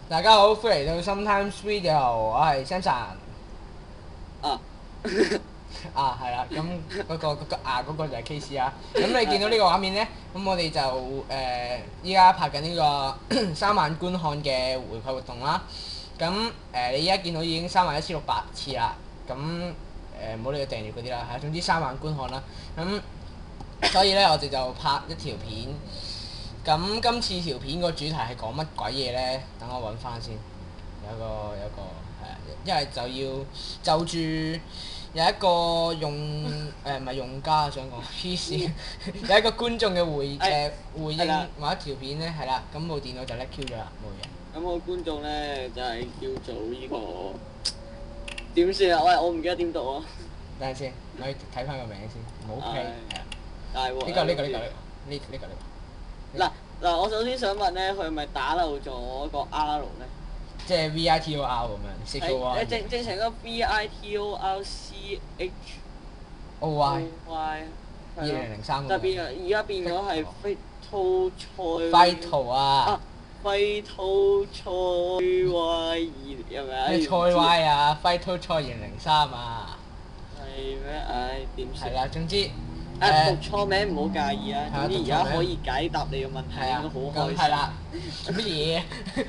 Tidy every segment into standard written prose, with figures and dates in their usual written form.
大家好，歡迎嚟到 Sometimes Video，我係 Samson。啊，係啦，咁嗰個就係 KC 啊。咁你見到呢個畫面呢，咁我哋就依家拍緊呢個3萬觀看嘅回饋活動啦。咁你依家見到已經31,600次啦。咁唔好理佢訂閱嗰啲啦，係總之3萬觀看啦。咁所以呢，我哋就拍一條片。咁今次條片個主題係講乜鬼嘢呢？等我揾翻先。有個係啊，因為就要就住有一個唔係用家想講 PC 有一個觀眾嘅回應某一條片呢，係啦，咁部電腦就叻 Q 咗啦，冇嘢。咁個觀眾咧就係叫做呢個點算啊？喂，我唔記得點讀啊！等陣先，我要睇翻個名先，唔好 play 係啊。大鑊呢個。嗱，我首先想問咧，佢係咪打漏咗個 R 咧？即係 VITOR 咁樣 s e 正常個 VITORCH OY 2003， 2003但係而家變咗係 Vital 啊Vital 賽 Y 係咪啊？咩賽 Y 啊 Vital 賽2003啊，係咩？唉，點算？係啦，總之讀錯名唔好介意啊！總之而家讀錯名可以解答你嘅問題，應該好開心。係啦，乜嘢？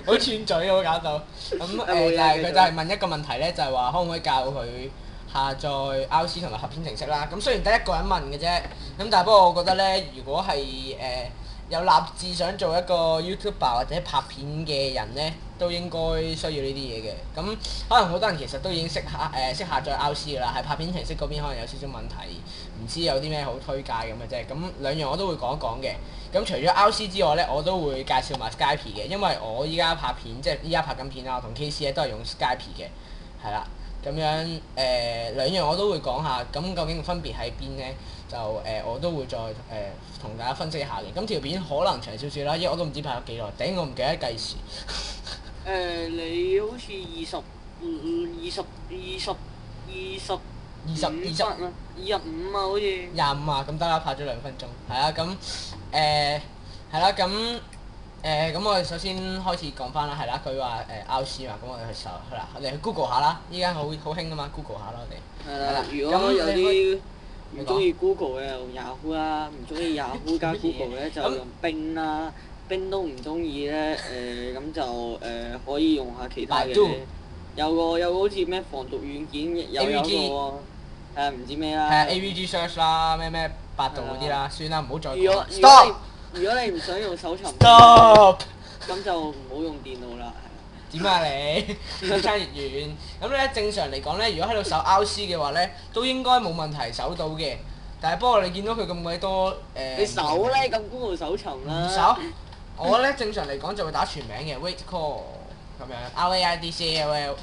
好串嘴喎，搞到咁佢就係問一個問題咧，就係話可唔可以教佢下載 RC 同埋合編程式啦？咁雖然得一個人問嘅啫，咁但係不過我覺得咧，如果係有立志想做一個 YouTuber 或者拍片嘅人咧，都應該需要呢啲嘢嘅。咁可能好多人其實都已經識下載 RC 噶啦，喺拍片程式嗰邊可能有少少問題，唔知有啲咩好推介咁嘅啫。咁兩樣我都會講一講嘅。咁除咗 RC 之外咧，我都會介紹埋 Skype 嘅，因為我依家拍片，即係依家拍緊片啦，我同 KC 咧都係用 Skype 嘅，係啦。咁樣兩樣我都會講下，咁究竟分別喺邊呢？就我都會再同大家分析一下嘅。咁條片可能長少少啦，因為我都唔知拍咗幾耐，頂我唔記得計時。你好似25啊，好似25啊，咁得啦，拍咗2分鐘，係啦，咁係啦，咁我哋首先開始講翻啦，係啦，佢話RC 嘛，咁我哋去搜，係啦，我哋去 Google 下啦，依家好興啊嘛 ，Google 下啦我哋。係啦，如果有啲唔中意 Google 嘅用 Yahoo 啦，唔中意 Yahoo 加 Google 咧就用冰啦，冰都唔中意咧咁就可以用下其他嘅。有個好似咩防毒軟件有個唔知咩啦。係啊 AVG Search 啦，咩百度嗰啲啦，算啦，唔好再講。如果你唔想用搜尋，Stop，咁就唔好用電腦啦。點啊你？越差越遠。咁咧正常嚟講咧，如果喺度搜 RC 嘅話咧，都應該冇問題搜到嘅。但係不過你見到佢咁鬼多你搜咧咁 Google 搜尋啦。唔搜，我咧正常嚟講就會打全名嘅 Wait Call 咁樣 RAIDCALL，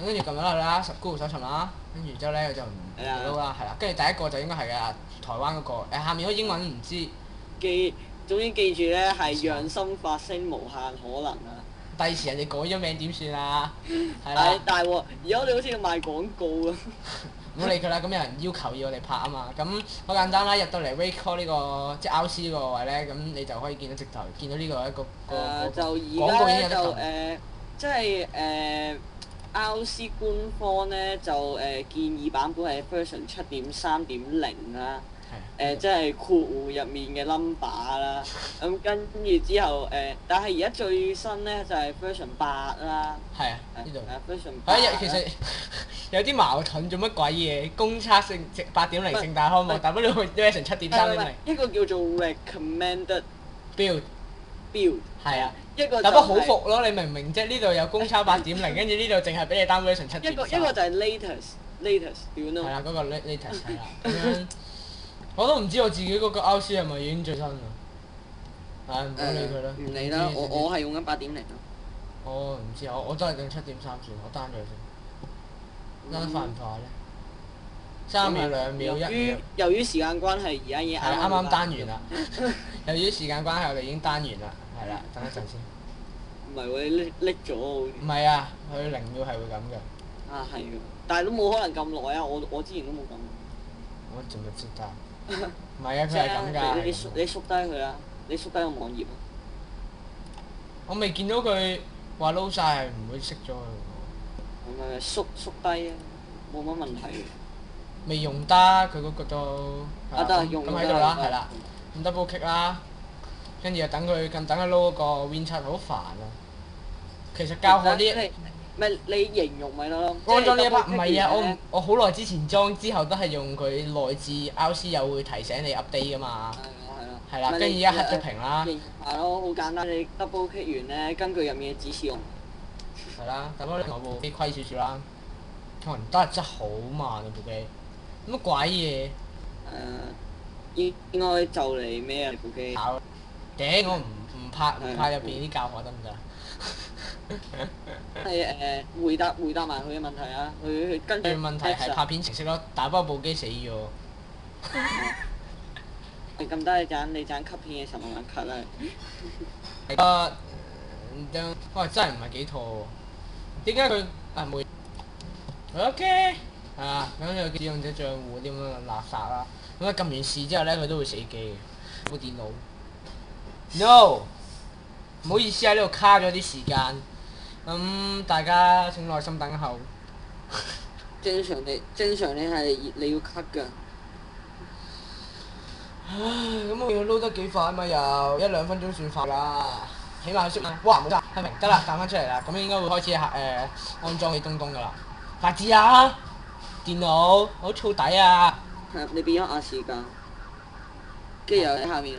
咁跟住撳咗落去啦，Google 搜尋啦，跟住之後咧佢就唔到啦，係啦。跟住第一個就應該係嘅台灣嗰個，下面嗰英文唔知。總之記住咧係讓心發聲無限可能啊！第時人哋改咗名點算啊？係啦。啦。大鑊！而家我哋好似要賣廣告啊！唔好理佢啦，咁有人要求要我哋拍啊嘛，咁好簡單啦，入到嚟 Wait Call 呢個即係 RC 呢個位咧，咁你就可以見到直頭見到呢個一個就廣告已經有得撳。即係RC 官方咧就建議版本係 version 7.3.0啦。即係括弧入面嘅 number 啦，咁跟住之後但係而家最新咧就係 version 8啦。係啊，呢度。version 8。其實有啲矛盾，做乜鬼嘢？公測8.0聖誕開幕，但不了去 version 7.3.0。一個叫做 recommended build。係啊。但不過好服咯，你明唔明啫？呢度有公測8.0，跟住呢度淨係俾你 down version 7.3。一個就係 latest，點咯？係啦，嗰個 latest 係啦，咁樣。我都唔知我自己嗰個 RC 係咪已經最新啦。唔好理佢啦。唔理啦，我係用緊8.0咯。我唔知，我都係用7.3算，我 down 咗先。down 得快唔快咧？3秒、2秒、1秒。由於時間關係，而家已經啱啱 down 完啦。由於時間關係，我哋已經 down 完啦，係啦，等一陣先。唔係喎，你拎咗喎。唔係啊，佢0秒係會咁嘅。係喎，但係都冇可能咁耐啊！我之前都冇咁。我仲未知得。唔係啊，佢係咁㗎。你縮低佢啦，你縮低個網頁啊！我未見到佢話撈晒係唔會熄咗佢咁咪縮低啊，冇乜問題嘅。未用得佢嗰個都。得用咁喺度啦，得係啦，咁 double kick 啦，跟住又等佢等佢撈嗰個 Win 7，好煩啊！其實教學啲。咪你形容咪得咯。安裝呢一 part 唔係啊，呢我好耐之前裝，之後都係用佢內置 RC 又會提醒你 update 噶嘛。係啦，跟住而家黑咗屏啦。係咯，好簡單，你 double kick 完咧，根據入面嘅指示用。係啦，咁我部機虧少少啦。可能得真係好慢啊部機，乜鬼嘢？應該就嚟咩啊部機？頂我唔拍入邊啲教學得唔得？係回答埋佢嘅問題啊！佢跟住問題係拍片程式咯，但不過部機死咗。你咁低你揀 cut 片嘅時候慢慢 cut 啦。喂，真係唔係幾妥喎？點解佢冇？OK 咁有使用者賬戶啲咁嘅垃圾啦。咁撳完試之後咧，佢都會死機嘅部電腦。No， 唔好意思喺呢度卡咗啲時間。大家請耐心等候。正常你要 cut 㗎。唉，咁我要撈得幾快嘛？又1-2分鐘算快啦，起碼識。哇！冇得，係咪？得啦，彈翻出嚟啦。咁應該會開始安裝起東東㗎啦。快啲啊！電腦好燥底啊！你變咗亞視㗎，跟住又喺下面。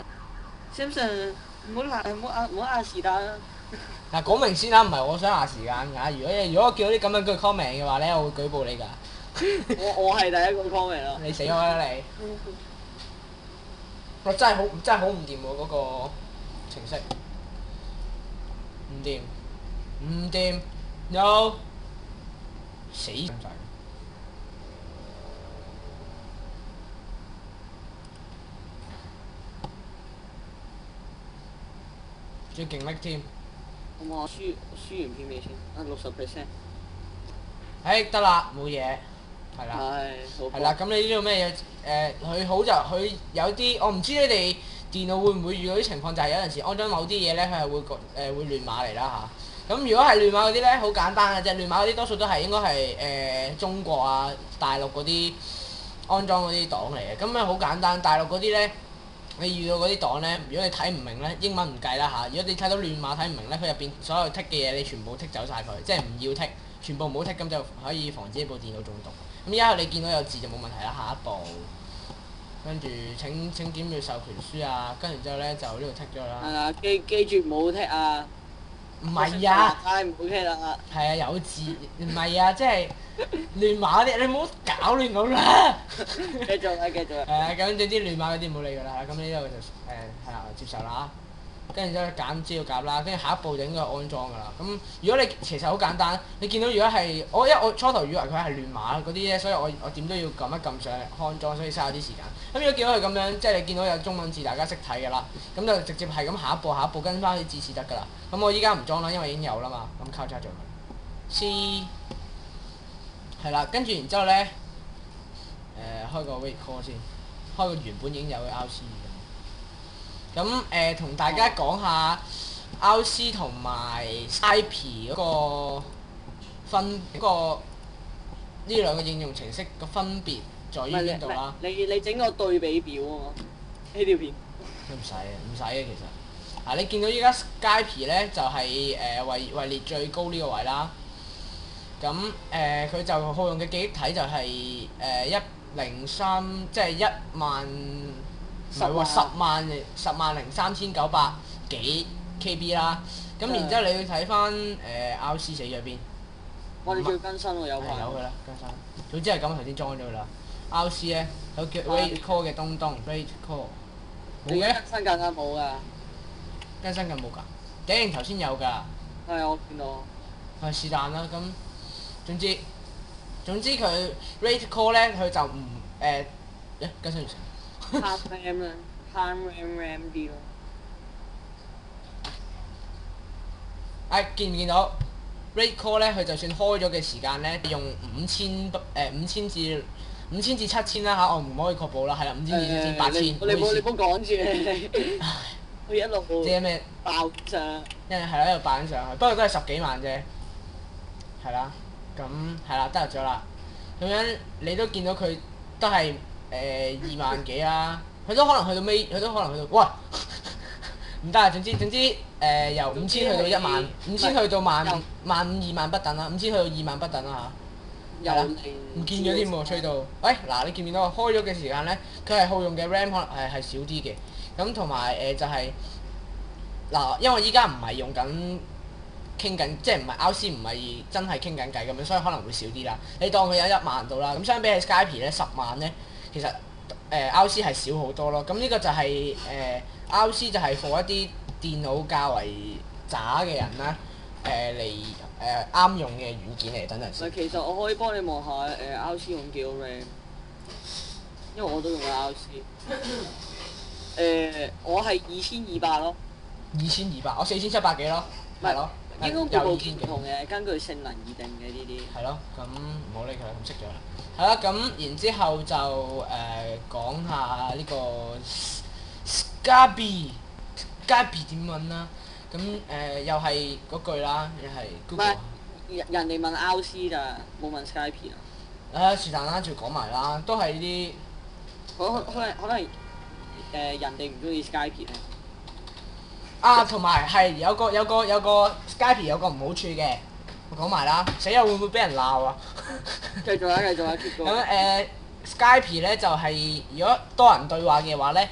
Samson 唔好亞視打。嗱，講明先啦，唔係我想壓時間㗎。如果我見到啲咁樣嘅 comment 嘅話咧，我會舉報你㗎。我係第一個 comment 咯。你死開啦你！我真係好唔掂喎嗰個程式，唔掂，no 死咁滯。最勁力添。我輸完片未先？60%。得啦，冇嘢，係啦。係啦，咁你知道咩嘢？佢有啲我唔知你哋電腦會唔會遇到啲情況，就係有陣時安裝某啲嘢咧，佢係會亂碼嚟啦嚇。咁如果係亂碼嗰啲咧，好簡單嘅啫。亂碼嗰啲多數都係應該係中國啊、大陸嗰啲安裝嗰啲檔嚟嘅。咁樣好簡單，大陸嗰啲咧。你遇到嗰啲檔咧，如果你睇唔明咧，英文唔計啦嚇。如果你睇到亂碼睇唔明咧，佢入邊所有剔嘅嘢你全部剔走晒佢，即係唔要剔，全部唔好剔，咁就可以防止呢部電腦中毒。咁而家你見到有字就冇問題啦。下一步，跟住請檢閱授權書啊，跟住之後咧就呢度剔咗啦。係啊，記住唔好剔啊！唔係啊，唔好剔啦。係啊，有字唔係啊，即係亂碼嗰啲，你唔好搞亂咁啦。繼續啦。咁總之亂碼嗰啲唔好理㗎啦。咁呢度就係啦，接受啦。跟住之後揀資料夾啦，跟住下一步就應該安裝㗎啦。咁如果你其實好簡單，你見到如果係因為我初頭以為佢係亂碼嗰啲咧，所以我點都要撳一撳上去安裝，所以嘥咗啲時間。咁如果見到佢咁樣，即係你見到有中文字，大家識睇㗎啦，咁就直接係咁下一步跟翻啲指示得㗎啦。咁我依家唔裝啦，因為已經有啦嘛。咁交叉咗佢。C 係啦，跟住然之後咧，開個 wait call 先，開個原本已經有嘅 RC。咁同大家講下 RC 同埋 IP 嗰個呢兩個應用程式個分別在於邊度啦？你整個對比表啊嘛，呢條片。唔使嘅其實。你見到依家 Skype 咧就係位列最高呢個位啦。咁佢就好用嘅記憶體就係103，即係10000，唔係喎103000九百幾 KB 啦。咁然之後你要睇翻RC 死咗邊？我哋要更新喎，有排。有佢啦，更新。總之係咁，頭先裝咗佢啦。RC 咧有叫 Rate Call 嘅東Rate Call。冇嘅。更新緊冇㗎。更新緊冇㗎？頂頭先有㗎。係啊，我見到。係是但啦，咁總之佢 Rate Call 咧，佢就唔更新完成。慳 RAM 啦，慳 RAM 啲咯。見唔見到 Rate Call 咧？佢就算開咗嘅時間咧，用5000至7000啦嚇，我唔可以確保啦，係啦，5000至8000。你唔好講住你。佢一路。即係咩？爆炸。係啦，一路扮緊上去，不過都係10幾萬啫。係啦，咁係啦，得入咗啦。咁樣你都見到佢都係2萬幾啦，佢都可能去到尾，佢都可能去到哇！唔得啊！總之由5000去到1萬，5000去到萬五2萬不等啦，5000去到2萬不等啦嚇。係啦，唔見咗添喎，吹到。喂，嗱，你見唔見到開咗嘅時間咧？佢係耗用嘅 RAM 可能係少啲嘅。咁同埋就係嗱，因為依家唔係用緊傾緊，即係唔係 RC 唔係真係傾緊偈咁樣，所以可能會少啲啦。你當佢有1萬度啦，咁相比起 Skype 咧10萬咧，其實RC 係少好多咯。咁呢個就係RC 就係 for 一啲電腦較為渣嘅人啦，嚟啱用嘅軟件嚟等陣先。其實我可以幫你望下RC 用幾多 RAM，因為我都用緊 RC。我係2200咯。2200，我4700幾咯。係咯。應該部部唔同嘅，根據性能而定嘅呢啲。係咯，咁唔好理佢啦，咁識咗啦。係啦，咁然之後就講下呢個 Skype 點揾啦。咁又係嗰句啦，又係 Google。人哋問 RC 咋，冇問 Skype 啊。是但啦，仲要講埋啦，都係呢啲。可能人哋唔中意 Skype 咧。同埋係有個 Skype 有個唔好處嘅，我講埋啦，死啊會唔會俾人鬧啊？繼續啊，結果。咁Skype 咧就係、如果多人對話嘅話咧，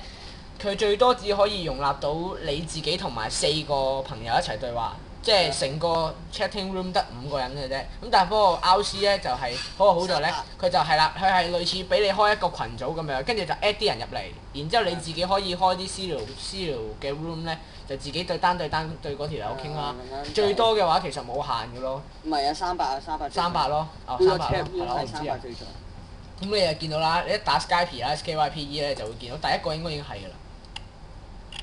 佢最多只可以容納到你自己同埋4個朋友一齊對話，即係成個 chatting room 得5個人嘅啫。咁但係不過 RC 咧就係好在咧，佢就係啦，佢係類似俾你開一個群組咁樣，跟住就 add 啲人入嚟，然之後你自己可以開啲私聊嘅 room 咧。就自己對單對嗰條友傾啦，最多嘅話其實冇限嘅咯。唔係啊，300。300咯，300咯，係咯，我唔知啊。咁你就見到啦，你一打 Skype 啦 ，Skype 咧就會見到第一個應該已經係㗎啦。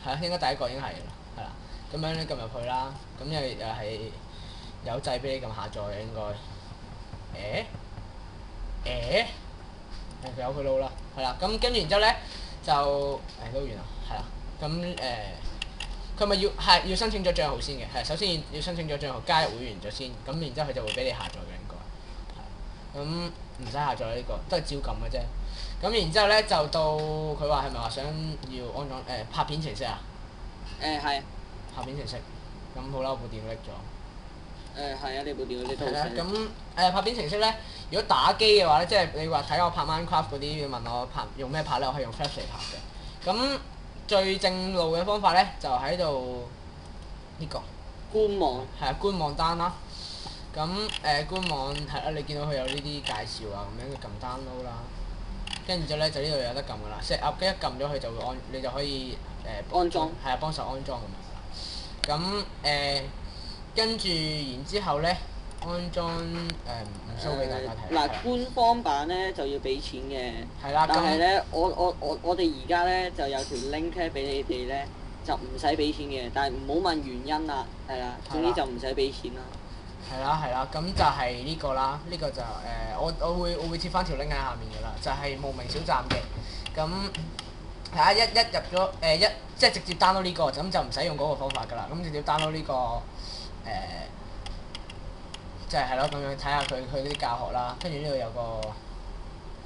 係啊，應該第一個已經係㗎啦，係啦。咁樣你撳入去啦，咁又係有掣俾你撳下載嘅應該。有佢撈啦，係啦。咁跟住然之後咧就撈完啦，係啦。咁佢咪要申請咗帳號先嘅，係首先要申請咗帳號，加入會員咗先，咁然之後佢就會俾你下載嘅應該。咁唔使下載呢個，都係照撳嘅啫。咁然之後咧就到佢話係咪話想要安裝拍片程式啊？係。拍片程式，咁好啦，我部電腦拎咗。係啊，你部電腦拎到。係啦，咁拍片程式咧，如果打機嘅話咧，即係你話睇我拍 Minecraft 嗰啲，要問我用咩拍咧，我可以用 Flash 嚟拍嘅。咁最正路嘅方法咧，就喺度呢個官網。係啊，官網單啦。咁官網係啦，你見到佢有呢啲介紹啊，咁樣佢撳 download 啦。跟住之後咧，就呢度有得撳噶啦，set up 跟一撳咗佢就會你就可以安裝。係啊，幫手安裝咁樣啦。咁跟住然之後咧，安裝唔 show 俾大家睇。嗱，官方版咧就要俾錢嘅。係啦，但係咧，我哋而家咧就有條 link 咧俾你哋咧，就唔使俾錢嘅，但係唔好問原因啦，係啦，總之就唔使俾錢啦。係啦，咁就係呢個啦，呢個就我會貼翻條 link 喺下面嘅啦，就係無名小站嘅。咁係啊，一入咗即係直接 download 呢個，咁就唔使用嗰個方法㗎啦，咁直接 download 呢個即係咯，咁樣睇下佢啲教學啦，跟住呢度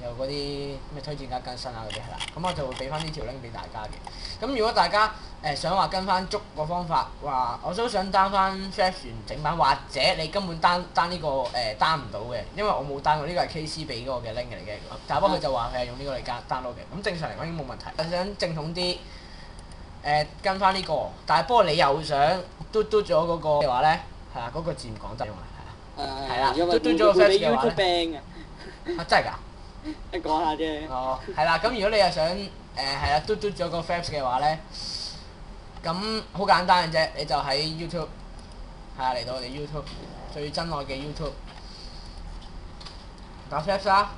有嗰啲咩推薦加更新啊嗰啲係啦，咁我就會俾翻呢條 link 俾大家嘅。咁如果大家想話跟翻足個方法，話我都想 down 翻 Flash 完整版，或者你根本 down 呢個down 唔到嘅，因為我冇 down 過呢個係 KC 俾嗰個嘅 link 嚟嘅，但不過佢就話佢係用呢個嚟 download 嘅，咁正常嚟講已經冇問題。我想正統啲跟翻呢個，但係不過你又想嘟咗嗰個嘅話咧，係啊，嗰個字唔講得，因為係啦，嘟咗個 Flash 嘅話咧，真係㗎？你講下啫。哦，係啦，咁如果你又想係啦，嘟咗個 Flash 嘅話咧，咁好簡單嘅啫，你就喺 YouTube 係啊，嚟到我哋 YouTube 最珍愛嘅 YouTube 打 Flash 啦，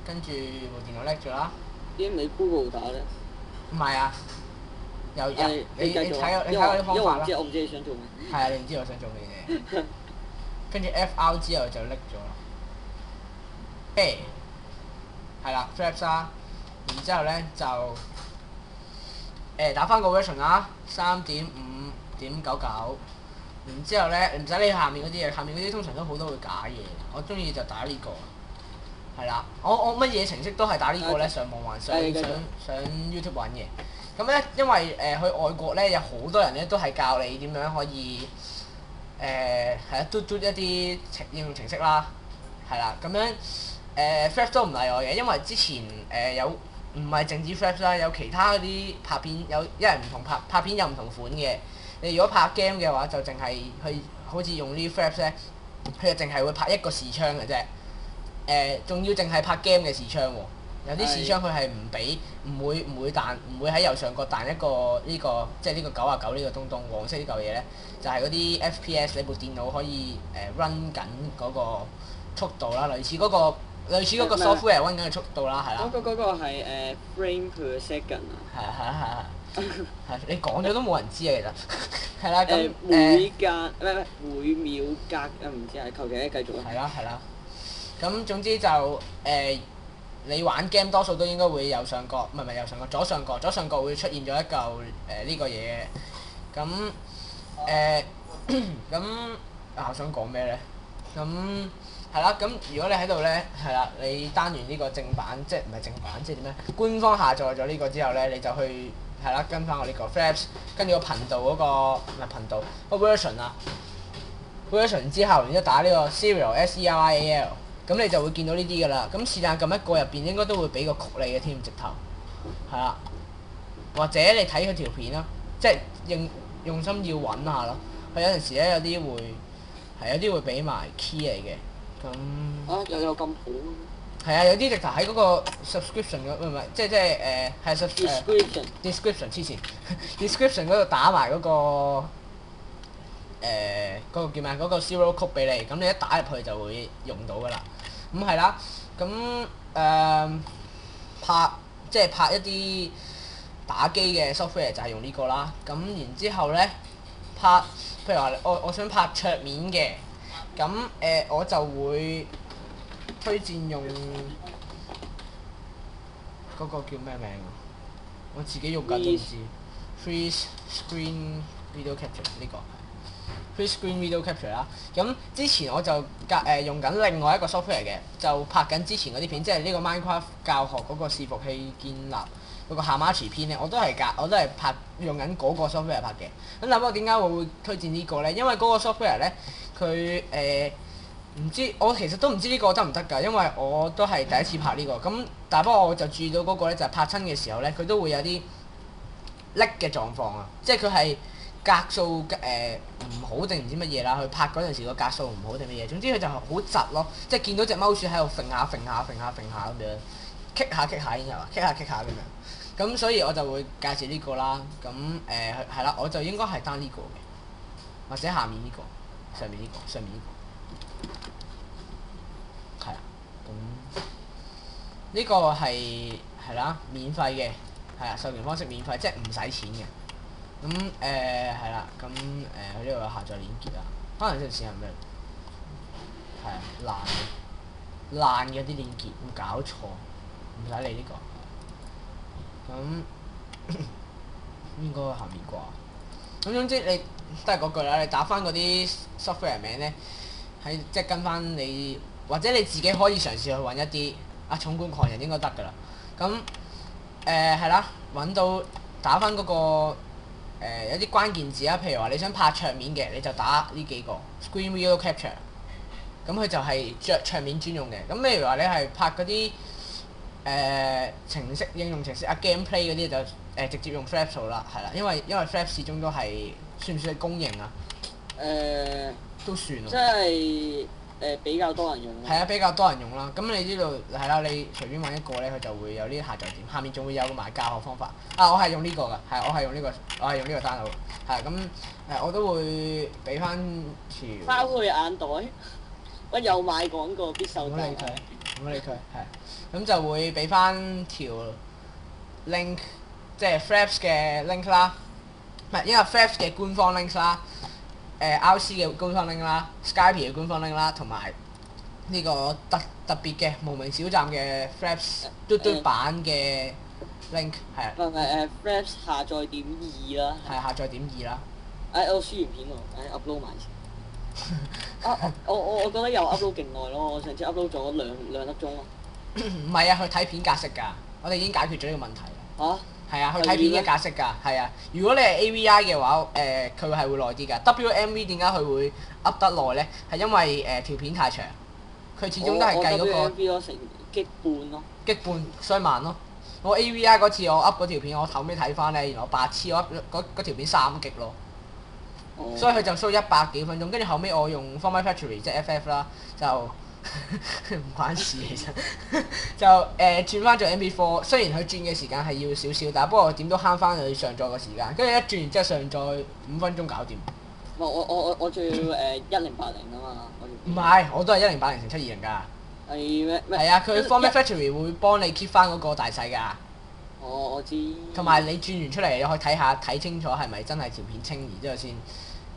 跟住部電腦拎住啦。點解你 Google 打咧？唔係啊，你睇嗰啲方法啦。我唔知你想做咩。係啊，你唔知我想做咩嘢。跟住 FR 之後就拎咗啦。係啦 ，Flash 啦，然之後咧就打翻個 version 啦，3.5 6.99，然之後咧唔使理下面嗰啲嘢，下面嗰啲通常都好多會假嘢。我中意就打呢個。係啦，我乜嘢程式都係打呢個咧，上網玩上 YouTube 玩嘅。咁咧，因為去外國咧有好多人咧都係教你點樣可以係啊嘟一啲應用程式啦，係啦，咁樣Fraps 都唔例外嘅，因為之前有唔係淨止 Fraps 啦，有其他嗰啲拍片有一人唔同拍片有唔同款嘅。你如果拍 game 嘅話，就淨係去好似用呢啲 Fraps 咧，佢就淨係會拍一個視窗嘅啫。仲要淨係拍 game 嘅視窗喎，有啲視窗佢係唔會喺右上角彈一個呢個即係呢個99呢個東東黃色呢嚿嘢咧，就係嗰啲 FPS 你部電腦可以run 緊嗰個速度啦，類似嗰個 software run 緊嘅速度啦，係啦。嗰個係frame per second 啊。係你講咗都冇人知啊，其實係啦咁每格每秒格唔知係求其繼續啊。係啦。咁總之就你玩 game 多數都應該會右上角，唔係右上角，左上角會出現咗一嚿呢個嘢嘅。咁我想講咩咧？咁係啦，咁如果你喺度咧，係啦，你 down 完呢個正版，即係唔係正版，即係點咧？官方下載咗呢個之後咧，你就去係啦，跟翻我呢個 Fraps，跟住個頻道嗰個唔係頻道個 version 啊 ，version 之後，然之後打呢個 serial SERIAL。咁你就會見到呢啲㗎啦，咁是但撳一個入邊應該都會俾個曲你嘅添，直頭係啦，或者你睇佢條片啦，即係用心要揾下咯。佢有陣時咧有啲會俾埋 key 嚟嘅，咁又有咁好？係啊，有啲直頭喺嗰個 subscription 唔係即係係description 黐線description 嗰度打埋嗰個嗰個叫咩？嗰個 serial code 俾你，咁你一打入去就會用到㗎啦。咁係啦，咁拍一啲打機嘅 software 就係用呢個啦。咁然之後咧譬如話我想拍桌面嘅，咁我就會推薦用嗰個叫咩名啊？我自己用緊都唔知。Free Screen Video Capture 呢個。Free Screen Video Capture 啦，咁之前我就用緊另外一個 software 嘅，就拍緊之前嗰啲片，即係呢個 Minecraft 教學嗰個伺服器建立嗰個 Hamachi 片咧，我都係拍用緊嗰個 software 拍嘅。咁不過點解我會推薦呢個咧？因為嗰個 software 咧，佢唔知我其實都唔知呢個得唔得㗎，因為我都係第一次拍呢個。咁但係不過我就注意到嗰個咧，就係拍親嘅時候咧，佢都會有啲叻嘅狀況啊，即係佢係。格數唔好定唔知乜嘢啦，佢拍嗰陣時個格數唔好定乜嘢，總之佢就係好窒咯，即係見到隻貓鼠喺度揈下咁樣，kick 下然後kick下咁樣，咁所以我就會介紹呢個啦。咁係啦，我就應該係單呢個嘅，或者下面呢個，上面呢個，係啊，咁呢個係啦，免費嘅，係啊，授權方式免費，即係唔使錢嘅。咁係啦，咁佢呢度有下載鏈結啊，可能陣時係咪係啊爛嘅啲鏈結，冇搞錯，唔使理呢個。咁應該下面啩。咁總之你都係嗰句啦，你打翻嗰啲 software 名咧，即係跟翻你，或者你自己可以嘗試去揾一啲重管狂人應該得㗎啦。咁係啦，揾到打翻嗰個。有啲關鍵字啊，譬如話你想拍桌面嘅，你就打呢幾個 Screen Video Capture，咁佢就係桌面專用嘅。咁譬如話你係拍嗰啲程式應用程式gameplay 嗰啲就直接用 Fraps 啦，係啦，因為 Fraps 始終都係算唔算係公認啊？都算咯。即係比較多人用。係啊，比較多人用啦。咁你呢度係啦，你隨便揾一個咧，佢就會有呢啲下載點，下面仲會有埋教學方法。我係用呢個㗎，我係用呢個 download。係咁我都會俾翻條。包佢眼袋。我又買廣告必受。唔好理佢，係。咁就會俾翻條 link， 即係 Fraps 嘅 link 啦。唔係，應該係 Fraps 嘅官方 link 啦。RC 嘅官方 link 啦 ，Skype 嘅官方 link 啦，同埋呢個特別嘅無名小站嘅 Fraps 嘟版嘅 link 係啊。Fraps 下載點2啦。係下載點2啦。我輸完片喎，upload 埋先。我覺得又 upload 勁耐咯，我上次 upload 咗兩粒鐘咯。唔係啊，佢睇片格式㗎，我哋已經解決咗呢個問題啦。嚇？係啊，佢睇片嘅格式㗎，係啊。如果你係 AVI 嘅話，佢係會耐啲㗎。WMV 點解佢會 up 得耐咧？係因為條片太長，佢始終都係計嗰個。我 WMV 咗成擊半咯。擊半衰慢咯。我 AVI 嗰次我 up 嗰條片，我後尾睇翻咧，原來我白痴，我 up 嗰條片3 GB 咯。所以佢就 show 100幾分鐘，跟住後尾我用 Format Factory 即係 FF 啦，就唔關事其實，就轉翻做 MP4。雖然佢轉嘅時間係要少少，但係不過點都慳翻佢上載嘅時間。跟住一轉完之後上載5分鐘搞掂。我仲要1080啊嘛。唔係，我都係1080x720㗎。係咩？係啊，佢 Format Factory 會幫你 keep 翻嗰個大細㗎。我知。同埋你轉完出嚟，你可以睇清楚係咪真係條片清，然之後先。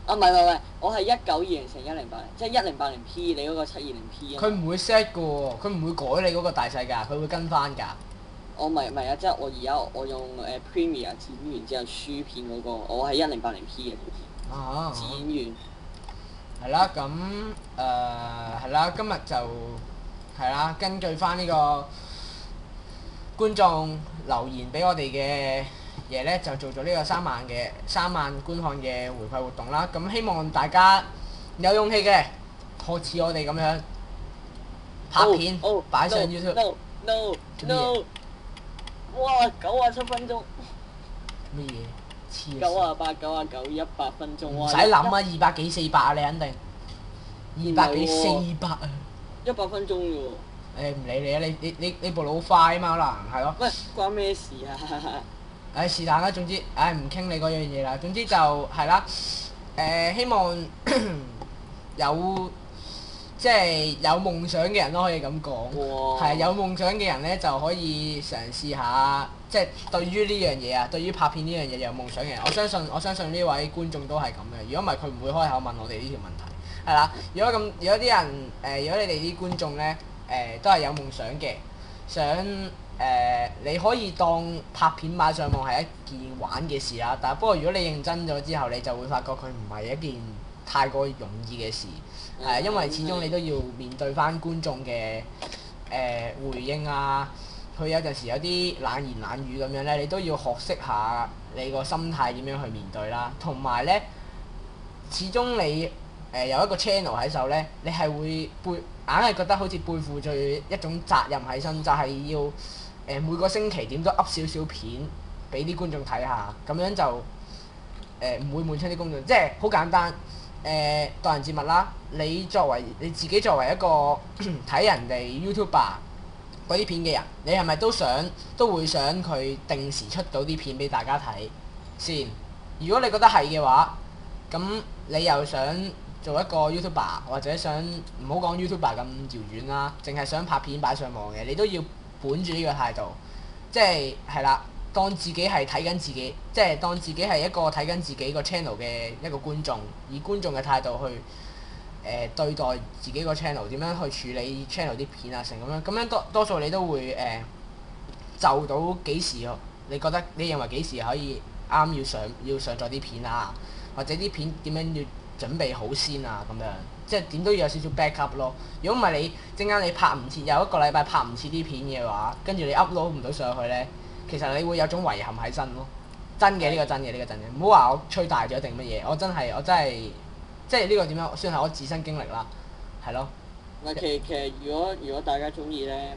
唔係，我係1920x1080，即係1080P，你嗰個720P 啊。佢唔會 set 嘅喎，佢唔會改你嗰個大細㗎，佢會跟翻㗎。唔係啊，即係我而家我用Premiere 剪完之後輸片嗰個，我係1080P 嘅條片。啊！剪完。係啦，咁係啦，今日就係啦，根據翻呢個觀眾留言俾我哋嘅嘢咧，就做咗呢個3萬觀看嘅回饋活動啦。咁希望大家有勇氣嘅，學似我哋咁樣拍片擺上 YouTube。No！哇，97分鐘。乜嘢？黐線。98、99、100分鐘。唔使諗啊，200幾400啊，你肯定。200幾400啊。100分鐘啫喎。唔理你啊！你部腦快啊嘛，可能係咯。喂，關咩事啊？是但啦，總之，唔傾你嗰樣嘢啦。總之就係啦，希望即係有夢想嘅人都可以咁講。係有夢想嘅人咧，就可以嘗試下，即係對於呢樣嘢啊，對於拍片呢樣嘢有夢想嘅人，我相信呢位觀眾都係咁嘅。如果唔係，佢唔會開口問我哋呢條問題。係啦，如果啲人如果你哋啲觀眾咧，都係有夢想嘅，想你可以當拍片擺上網係一件玩嘅事啦。但係不過如果你認真咗之後，你就會發覺佢唔係一件太過容易嘅事。因為始終你都要面對翻觀眾嘅回應啊，佢有陣時有啲冷言冷語咁樣咧，你都要學識下你個心態點樣去面對啦。同埋咧，始終你有一個 channel 喺手咧，你係會硬係覺得好似背負住一種責任喺身，就係要每個星期點都 up 少少片俾啲觀眾睇下，咁樣就唔會悶親啲觀眾。即係好簡單，待人接物啦。你自己作為一個睇人哋 YouTuber 嗰啲片嘅人，你係咪都會想佢定時出到啲片俾大家睇先？如果你覺得係嘅話，咁你又想做一個 YouTuber， 或者想唔好講 YouTuber 咁遙遠啦，淨係想拍片擺上網嘅，你都要本住呢個態度，即係啦，當自己係睇緊自己，即係當自己係一個睇緊自己個 channel 嘅一個觀眾，以觀眾嘅態度去對待自己個 channel， 點樣去處理 channel 啲片啊成咁樣多數你都會就到幾時你認為幾時可以啱要上載啲片啊，或者啲片點樣要準備好先啊咁樣，即係點都要有少少 backup 咯。如果唔係你陣間你拍唔切，有一個禮拜拍唔切啲片嘅話，跟住你 upload 唔到上去咧，其實你會有種遺憾喺身咯。真嘅，呢個真嘅，唔好話我吹大咗定乜嘢，我真係即係呢個點樣算係我自身經歷啦，係咯。其實如果大家中意咧，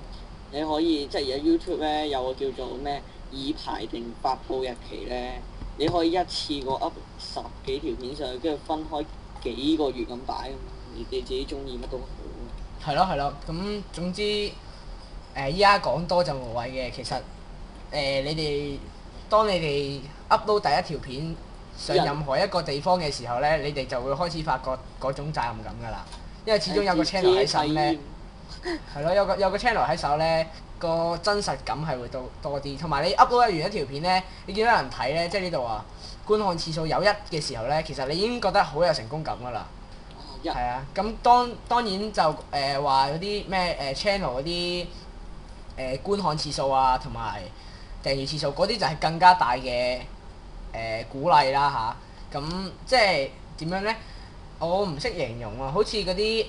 你可以即係而家 YouTube 咧有個叫做咩已排定發布日期咧，你可以一次過 up 10幾條片上去，跟住分開幾個月咁擺，你自己中意乜都好。係咯，咁總之依家講多就無謂嘅，其實當你哋 upload 第一條片上任何一個地方嘅時候咧，你哋就會開始發覺嗰種責任感㗎啦。因為始終有個 channel 喺手咧，係咯，有個 channel 喺手咧，個真實感係會多啲。同埋你 upload 完一條片咧，你見到有人睇咧，即係呢度啊，觀看次數有1嘅時候咧，其實你已經覺得好有成功感㗎啦。係啊，咁當然就話嗰啲咩channel 嗰啲觀看次數啊，同埋訂閱次數嗰啲就係更加大嘅鼓勵啦嚇。咁即係點樣咧？我唔識形容啊，好似嗰啲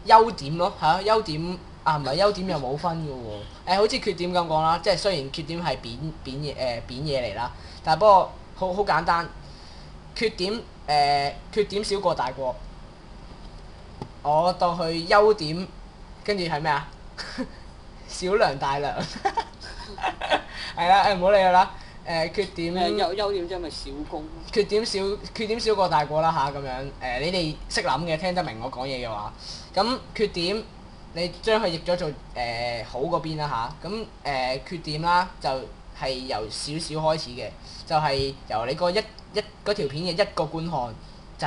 優點咯嚇，優點啊唔係優點又冇分嘅喎。好似缺點咁講啦，即係雖然缺點係扁嘢嚟啦，但係不過好簡單。缺點少過大過。我當佢優點，跟住係咩啊？小良大良，係啦，唔好理佢啦。缺點優點即係咪小功？缺點少過大過啦嚇，咁樣你哋識諗嘅，聽得明我講嘢嘅話，咁缺點你將佢譯咗做好嗰邊啦嚇，咁缺點啦就係由少少開始嘅，就係由你嗰條片嘅一個觀看，就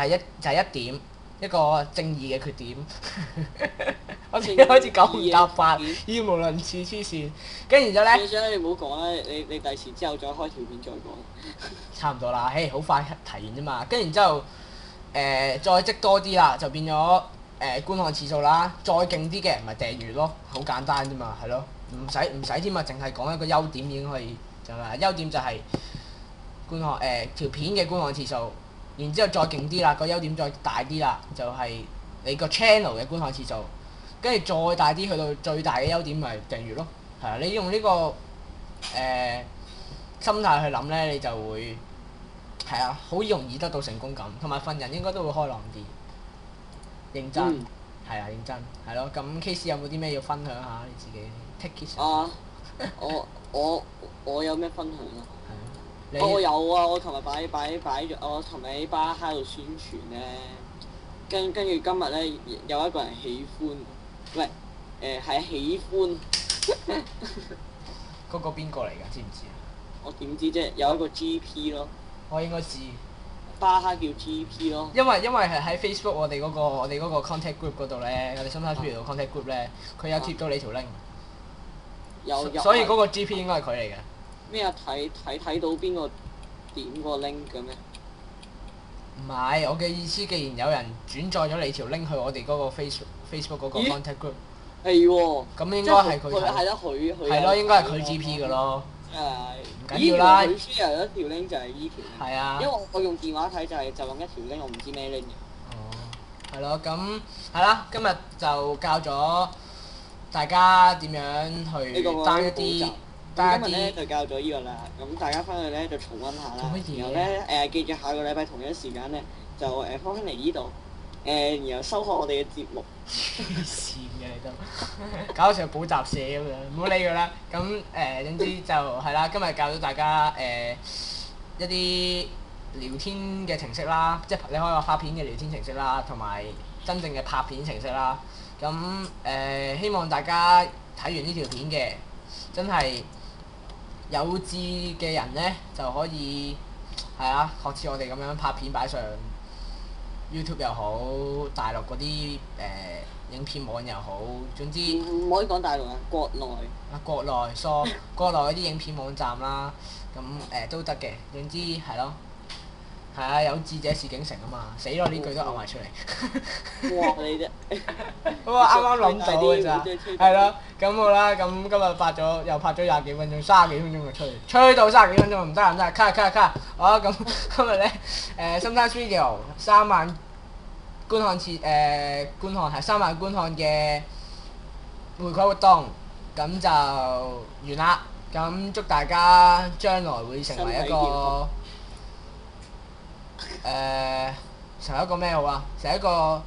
係一點。一個正義嘅缺點，我自己開始九唔搭八，語無倫次黐線。跟住之後咧，你唔好講啦，你第時之後再開條片再講。差唔多啦，好快提完啫嘛。跟住然之後，再積多啲啦，就變咗觀看次數啦。再勁啲嘅咪訂閱咯，好簡單啫嘛，係咯，唔使添啊，淨係講一個優點已經可以就係優點就係觀看條片嘅觀看次數。然之後再勁啲啦，個優點再大啲啦，就係你個 channel 嘅觀看次數，跟住再大啲去到最大嘅優點咪訂閱咯，係啊！你用呢個心態去諗咧，你就會係啊，好容易得到成功感，同埋份人應該都會開朗啲，認真係啊，認真係咯。咁 Case 有冇啲咩要分享下你自己 take it？ 我有咩分享啊？我有啊！我琴日擺咗，我琴日喺巴哈度宣傳咧，跟住今日咧有一個人喜歡，喂係喜歡。嗰個邊個嚟㗎？知唔知啊？我點知啫？有一個 GP 咯。我應該知。巴哈叫 GP 咯。因為係喺 Facebook 我哋嗰個 contact group 嗰度咧，我哋 Sometimes Video contact group 咧，佢有貼到你條 link。所以嗰個 GP 應該係佢嚟嘅。咩啊？睇到邊個點個 link 嘅咩？唔係，我嘅意思，既然有人轉載咗你條 link 去我哋嗰個 Facebook 嗰個 contact group，係喎。咁應該係佢睇。係咯，佢。係咯，應該係佢 GP 嘅咯。唔緊要啦。佢 share 咗條 link 就係依條。係啊。因為我用電話睇就用一條 link，我唔知咩 link 嘅。哦。係咯，咁係啦，今日就教咗大家點樣去單一啲。今日咧就教咗依個啦，咁大家翻去咧就重溫下啦。然後咧記住下個禮拜同一時間咧就翻返嚟依度，然後收看我哋嘅節目。黐線嘅你都，搞到似補習社咁樣，唔好理佢啦。咁總之就係啦，今日教咗大家一啲聊天嘅程式啦，即係你可以話拍片嘅聊天程式啦，同埋真正嘅拍片程式啦。咁希望大家睇完呢條片嘅真係有志嘅人咧就可以係啊，學似我哋咁樣拍片擺上 YouTube 又好，大陸嗰啲影片網又好，總之唔可以講大陸啊，國內。國內國內嗰啲影片網站啦，咁都得嘅，總之係咯。係啊，有志者事竟成啊嘛，死咯！呢句都嘔埋出嚟。哇！你啫。咁我啱啱諗到㗎咋，係咯，咁好啦，咁今日又拍咗廿幾分鐘，30幾分鐘就吹到30幾分鐘唔得唔得，cut。好咁今日咧Sometimes Video 3萬觀看3萬觀看嘅回饋活動，咁就完啦。咁祝大家將來會成為一個成為一個咩好啊？成為一個